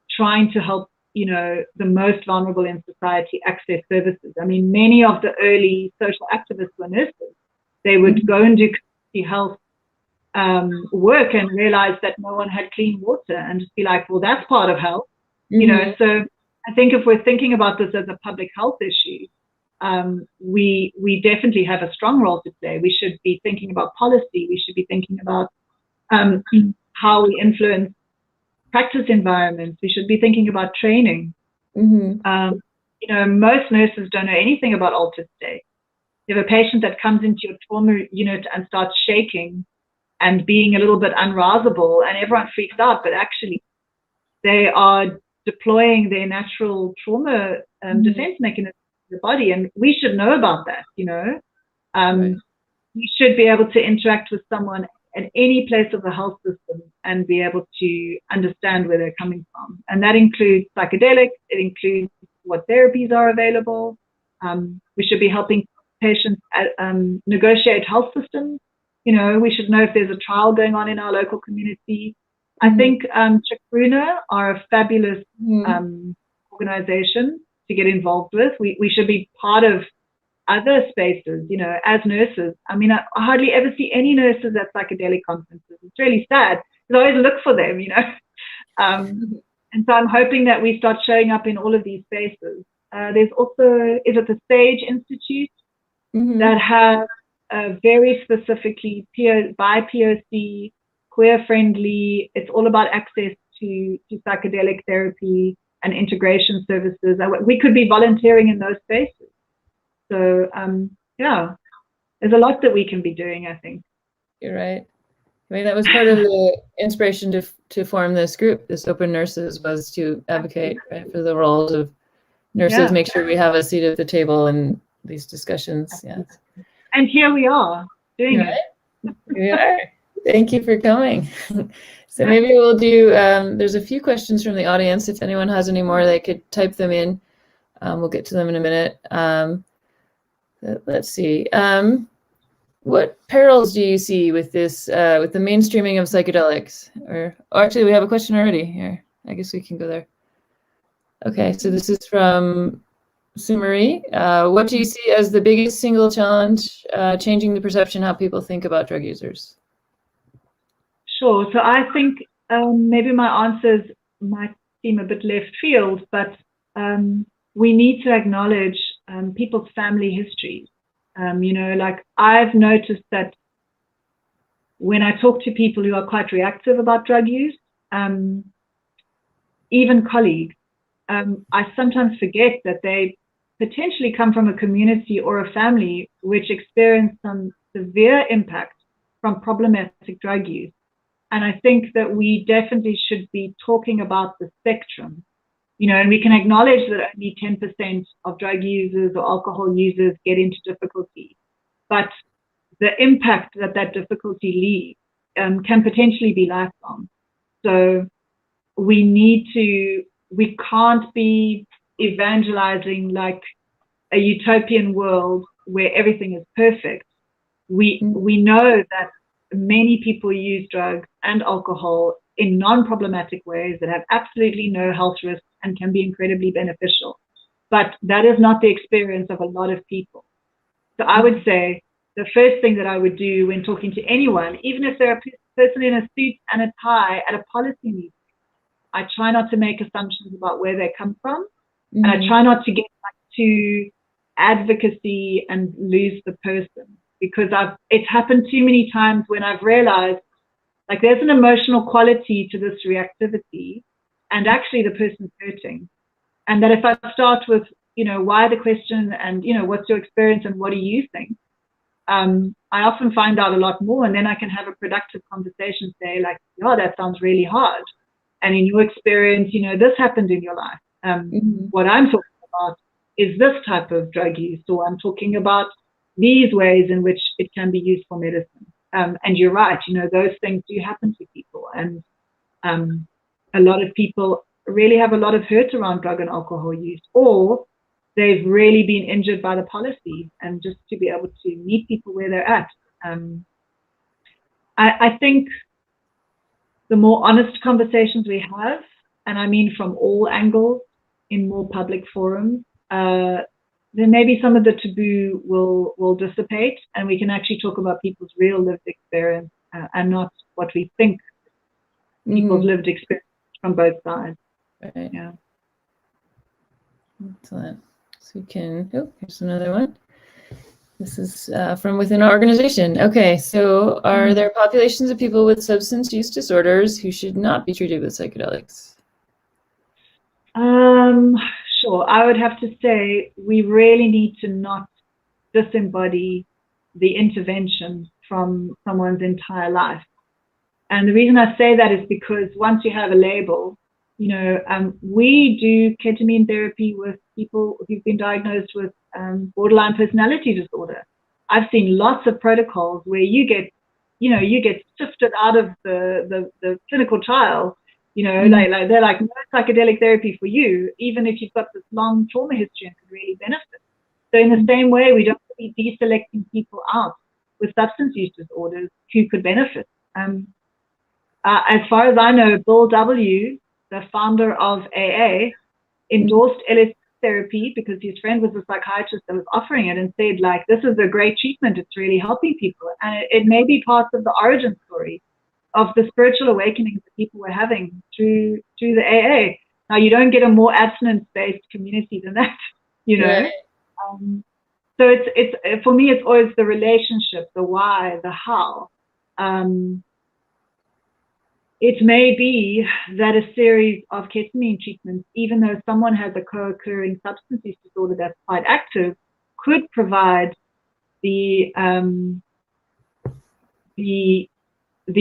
trying to help the most vulnerable in society access services. I mean, many of the early social activists were nurses. They would go and do community health work and realize that no one had clean water and just be like, well, that's part of health. So I think if we're thinking about this as a public health issue, we definitely have a strong role to play. We should be thinking about policy. We should be thinking about how we influence practice environments. We should be thinking about training. Most nurses don't know anything about altered state. You have a patient that comes into your trauma unit and starts shaking and being a little bit unrousable, and everyone freaks out, but actually they are deploying their natural trauma defense mechanism in the body, and we should know about that. Right. We should be able to interact with someone at any place of the health system and be able to understand where they're coming from. And that includes psychedelics. It includes what therapies are available. We should be helping patients negotiate health systems. We should know if there's a trial going on in our local community. I think Chakruna are a fabulous organization to get involved with. We should be part of other spaces, as nurses. I mean, I hardly ever see any nurses at psychedelic conferences. It's really sad because I always look for them, And so I'm hoping that we start showing up in all of these spaces. There's also, is it the Sage Institute that has very specifically by POC, queer-friendly, it's all about access to psychedelic therapy and integration services. We could be volunteering in those spaces. So, yeah, there's a lot that we can be doing, I think. You're right. I mean, that was part of the inspiration to form this group, this OPENurses, was to advocate, right, for the roles of nurses, make sure we have a seat at the table in these discussions. Yeah. And here we are doing it. Here we are. Thank you for coming. So maybe we'll do, there's a few questions from the audience. If anyone has any more, they could type them in. We'll get to them in a minute. Let's see. What perils do you see with this, with the mainstreaming of psychedelics? Or actually, we have a question already here. I guess we can go there. Okay, so this is from Sue-Marie. What do you see as the biggest single challenge changing the perception how people think about drug users? Sure. So I think maybe my answers might seem a bit left field, but we need to acknowledge people's family histories. You know, like I've noticed that when I talk to people who are quite reactive about drug use, even colleagues, I sometimes forget that they potentially come from a community or a family which experienced some severe impact from problematic drug use. And I think that we definitely should be talking about the spectrum, you know, and we can acknowledge that only 10% of drug users or alcohol users get into difficulty, but the impact that that difficulty leaves can potentially be lifelong. So we can't be evangelizing like a utopian world where everything is perfect. We know that many people use drugs and alcohol in non-problematic ways that have absolutely no health risks and can be incredibly beneficial. But that is not the experience of a lot of people. So I would say the first thing that I would do when talking to anyone, even if they're a person in a suit and a tie at a policy meeting, I try not to make assumptions about where they come from. And I try not to get to advocacy and lose the person, because it's happened too many times when I've realized like there's an emotional quality to this reactivity and actually the person's hurting. And that if I start with, you know, why the question and, you know, what's your experience and what do you think? I often find out a lot more, and then I can have a productive conversation, say like, oh, that sounds really hard. And in your experience, you know, this happened in your life. What I'm talking about is this type of drug use, or I'm talking about these ways in which it can be used for medicine. And you're right, you know, those things do happen to people. And a lot of people really have a lot of hurt around drug and alcohol use, or they've really been injured by the policy, and just to be able to meet people where they're at. I think the more honest conversations we have, and I mean from all angles in more public forums, then maybe some of the taboo will dissipate, and we can actually talk about people's real lived experience and not what we think people's lived experience from both sides. Right. Yeah. Excellent. So we can, oh, here's another one. This is from within our organization. Okay, so are there populations of people with substance use disorders who should not be treated with psychedelics? Sure. I would have to say we really need to not disembody the intervention from someone's entire life. And the reason I say that is because once you have a label, you know, we do ketamine therapy with people who've been diagnosed with borderline personality disorder. I've seen lots of protocols where you get sifted out of the clinical trial. You know, like they're like, no psychedelic therapy for you, even if you've got this long trauma history and could really benefit. So in the same way, we don't be deselecting people out with substance use disorders who could benefit. As far as I know, Bill W., the founder of AA, endorsed LSD therapy because his friend was a psychiatrist that was offering it, and said, like, this is a great treatment. It's really helping people. And it may be part of the origin story of the spiritual awakenings that people were having through the AA. Now, you don't get a more abstinence-based community than that. you know? Right. So it's for me, it's always the relationship, the why, the how. It may be that a series of ketamine treatments, even though someone has a co-occurring substance use disorder that's quite active, could provide the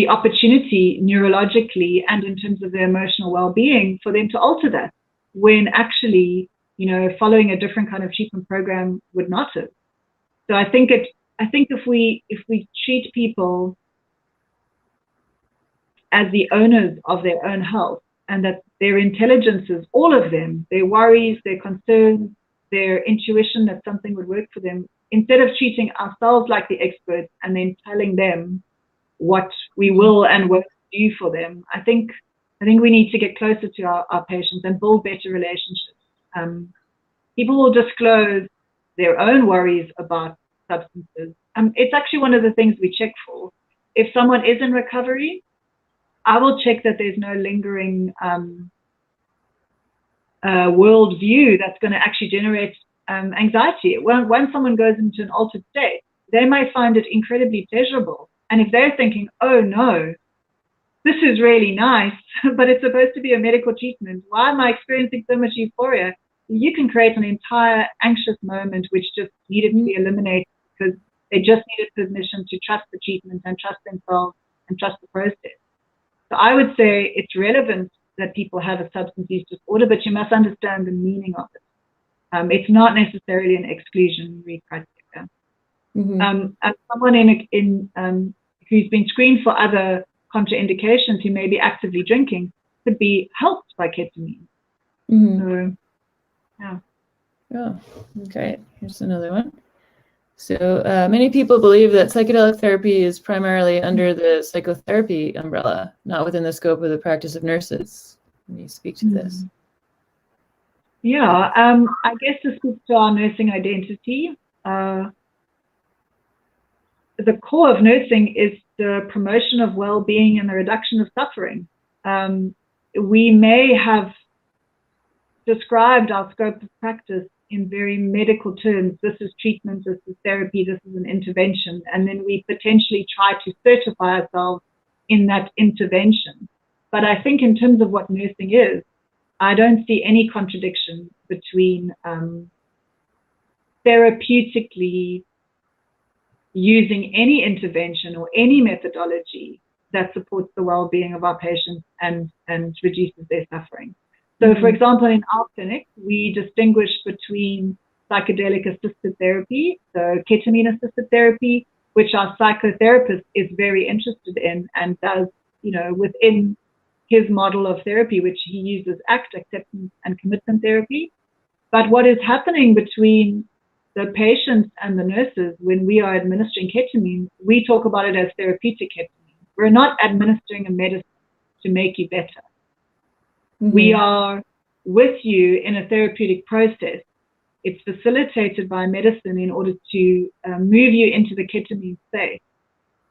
opportunity neurologically and in terms of their emotional well-being for them to alter that, when actually, you know, following a different kind of treatment program would not have. So I think if we treat people as the owners of their own health, and that their intelligences, all of them, their worries, their concerns, their intuition that something would work for them, instead of treating ourselves like the experts and then telling them what we will and won't do for them, I think we need to get closer to our patients and build better relationships. People will disclose their own worries about substances. It's actually one of the things we check for. If someone is in recovery, I will check that there's no lingering worldview that's going to actually generate anxiety. When someone goes into an altered state, they may find it incredibly pleasurable. And if they're thinking, oh no, this is really nice, but it's supposed to be a medical treatment, why am I experiencing so much euphoria? You can create an entire anxious moment which just needed to be eliminated because they just needed permission to trust the treatment and trust themselves and trust the process. So I would say it's relevant that people have a substance use disorder, but you must understand the meaning of it. It's not necessarily an exclusionary criteria. Someone who's been screened for other contraindications, who may be actively drinking, could be helped by ketamine. So, yeah. Oh, okay. Here's another one. So many people believe that psychedelic therapy is primarily under the psychotherapy umbrella, not within the scope of the practice of nurses. Can you speak to this? Yeah, I guess this speaks to our nursing identity. The core of nursing is the promotion of well-being and the reduction of suffering. We may have described our scope of practice in very medical terms. This is treatment, this is therapy, this is an intervention. And then we potentially try to certify ourselves in that intervention. But I think in terms of what nursing is, I don't see any contradiction between therapeutically using any intervention or any methodology that supports the well-being of our patients and reduces their suffering. So, for example, in our clinic, we distinguish between psychedelic-assisted therapy, so ketamine-assisted therapy, which our psychotherapist is very interested in and does, you know, within his model of therapy, which he uses ACT, acceptance and commitment therapy. But what is happening between the patients and the nurses when we are administering ketamine, we talk about it as therapeutic ketamine. We're not administering a medicine to make you better. We are with you in a therapeutic process. It's facilitated by medicine in order to move you into the ketamine state.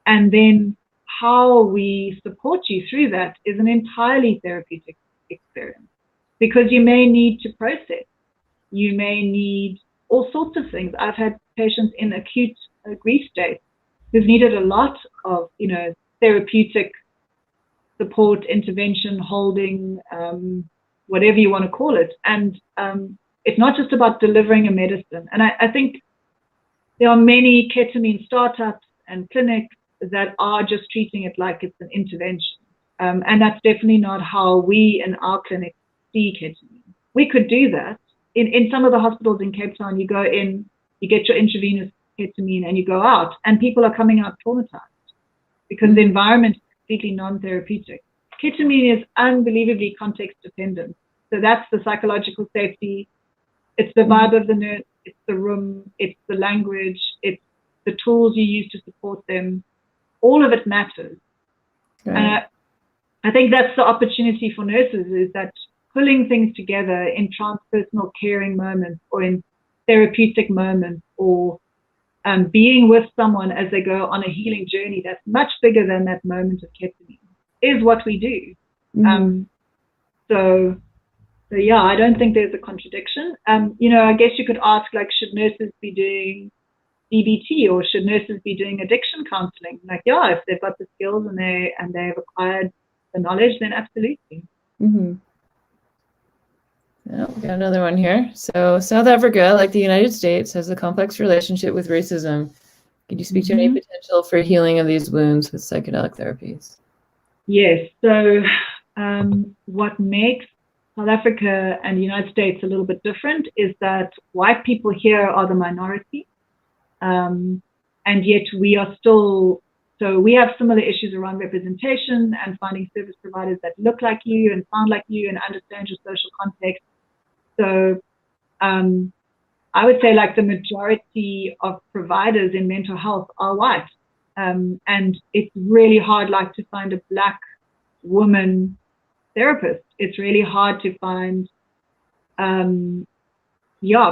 And then how we support you through that is an entirely therapeutic experience, because you may need to process. You may need all sorts of things. I've had patients in acute grief state who've needed a lot of, you know, therapeutic support, intervention, holding, whatever you want to call it. And it's not just about delivering a medicine. And I think there are many ketamine startups and clinics that are just treating it like it's an intervention. And that's definitely not how we in our clinic see ketamine. We could do that. In some of the hospitals in Cape Town, you go in, you get your intravenous ketamine and you go out, and people are coming out traumatized because the environment is completely non-therapeutic. Ketamine is unbelievably context dependent. So that's the psychological safety. It's the vibe of the nurse. It's the room. It's the language. It's the tools you use to support them. All of it matters. Right. I think that's the opportunity for nurses, is that pulling things together in transpersonal caring moments or in therapeutic moments, or being with someone as they go on a healing journey that's much bigger than that moment of ketamine, is what we do. So So yeah, I don't think there's a contradiction. You know, I guess you could ask, like, should nurses be doing DBT, or should nurses be doing addiction counseling? Like, yeah, if they've got the skills and they've acquired the knowledge, then absolutely. Mm-hmm. Yeah, we got another one here. So South Africa, like the United States, has a complex relationship with racism. Could you speak to any potential for healing of these wounds with psychedelic therapies? Yes. So what makes South Africa and the United States a little bit different is that white people here are the minority. And yet we are still, so we have similar issues around representation and finding service providers that look like you and sound like you and understand your social context. So I would say, like, the majority of providers in mental health are white. And it's really hard, like, to find a Black woman therapist. It's really hard to find,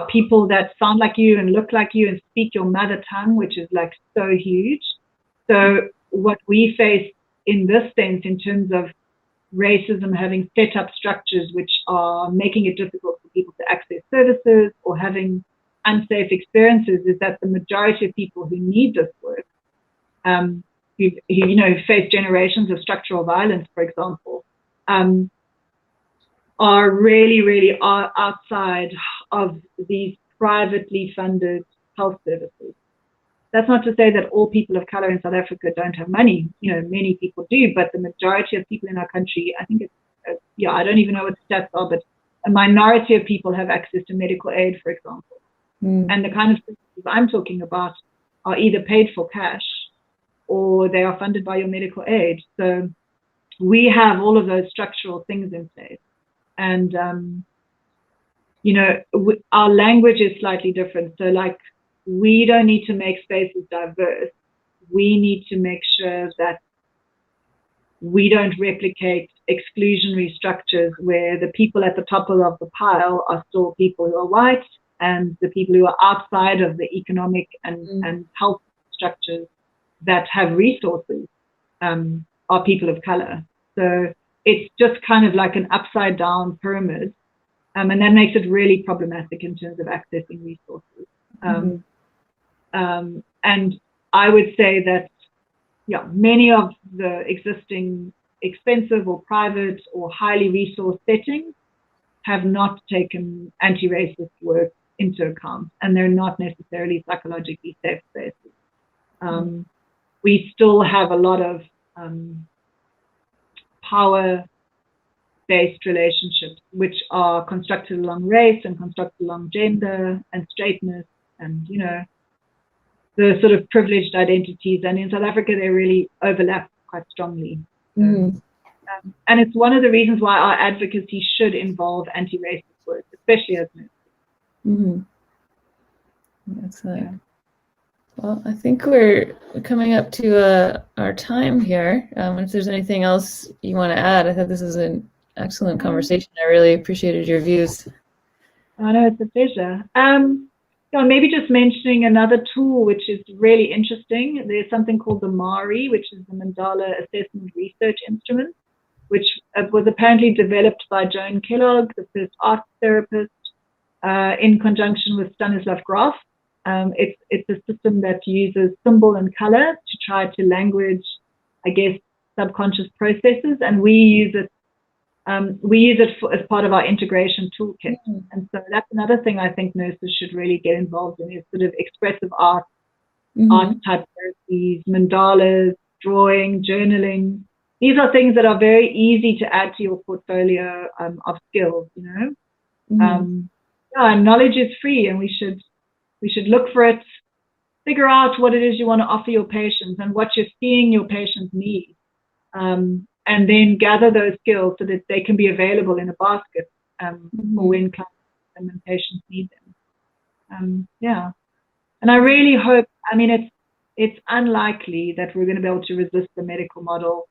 people that sound like you and look like you and speak your mother tongue, which is, like, so huge. So what we face in this sense, in terms of racism having set up structures which are making it difficult for people to access services or having unsafe experiences, is that the majority of people who need this work, who face generations of structural violence, for example, are really outside of these privately funded health services. That's not to say that all people of color in South Africa don't have money. You know, many people do, but the majority of people in our country, I think it's, I don't even know what the stats are, but a minority of people have access to medical aid, for example. And the kind of services I'm talking about are either paid for cash or they are funded by your medical aid. So we have all of those structural things in place. And, our language is slightly different. So, like, we don't need to make spaces diverse. We need to make sure that we don't replicate exclusionary structures where the people at the top of the pile are still people who are white, and the people who are outside of the economic and health structures that have resources are people of color. So it's just kind of like an upside down pyramid. And that makes it really problematic in terms of accessing resources. And I would say that, many of the existing expensive or private or highly resourced settings have not taken anti-racist work into account, and they're not necessarily psychologically safe spaces. We still have a lot of power-based relationships, which are constructed along race and constructed along gender and straightness and, the sort of privileged identities. And in South Africa, they really overlap quite strongly. And it's one of the reasons why our advocacy should involve anti-racist work, especially as nurses. Excellent. Yeah. Well, I think we're coming up to our time here. If there's anything else you want to add, I thought this is an excellent conversation. I really appreciated your views. I know, it's a pleasure. Maybe just mentioning another tool which is really interesting. There's something called the MARI, which is the Mandala Assessment Research Instrument, which was apparently developed by Joan Kellogg, the first art therapist, in conjunction with Stanislav Grof. It's a system that uses symbol and color to try to language, I guess, subconscious processes, and we use it as part of our integration toolkit. And so that's another thing I think nurses should really get involved in, is sort of expressive art, art type therapies, mandalas, drawing, journaling. These are things that are very easy to add to your portfolio of skills, and knowledge is free, and we should look for it, figure out what it is you want to offer your patients and what you're seeing your patients need. And then gather those skills so that they can be available in a basket for when clients and patients need them. And I really hope, it's unlikely that we're going to be able to resist the medical model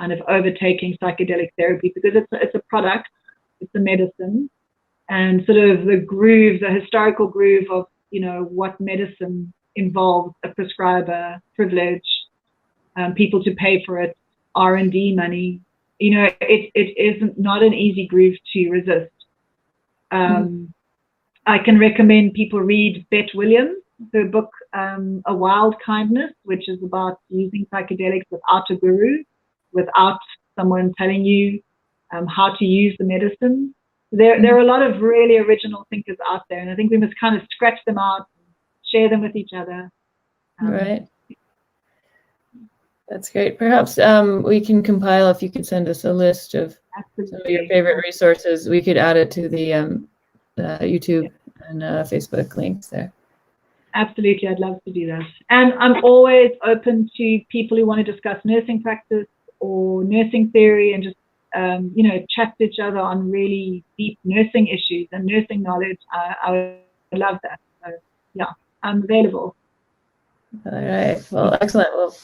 kind of overtaking psychedelic therapy, because it's a product, it's a medicine, and sort of the historical groove of, what medicine involves a prescriber, privilege, people to pay for it, R&D money. It is not an easy groove to resist. I can recommend people read Bette Williams, her book, A Wild Kindness, which is about using psychedelics without a guru, without someone telling you how to use the medicine. There are a lot of really original thinkers out there, and I think we must kind of scratch them out, share them with each other. Right. That's great. Perhaps we can compile, if you could send us a list of some of your favorite resources, we could add it to the YouTube and Facebook links there. Absolutely, I'd love to do that. And I'm always open to people who want to discuss nursing practice or nursing theory and just, you know, chat to each other on really deep nursing issues and nursing knowledge. I would love that. So, yeah, I'm available. All right. Well, excellent. Well,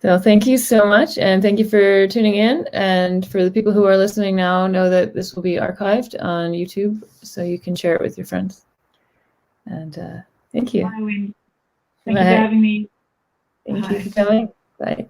so thank you so much, and thank you for tuning in. And for the people who are listening now, know that this will be archived on YouTube, so you can share it with your friends. And thank you. Bye, Wendy. Thank you for having me. Thank you for coming. Bye.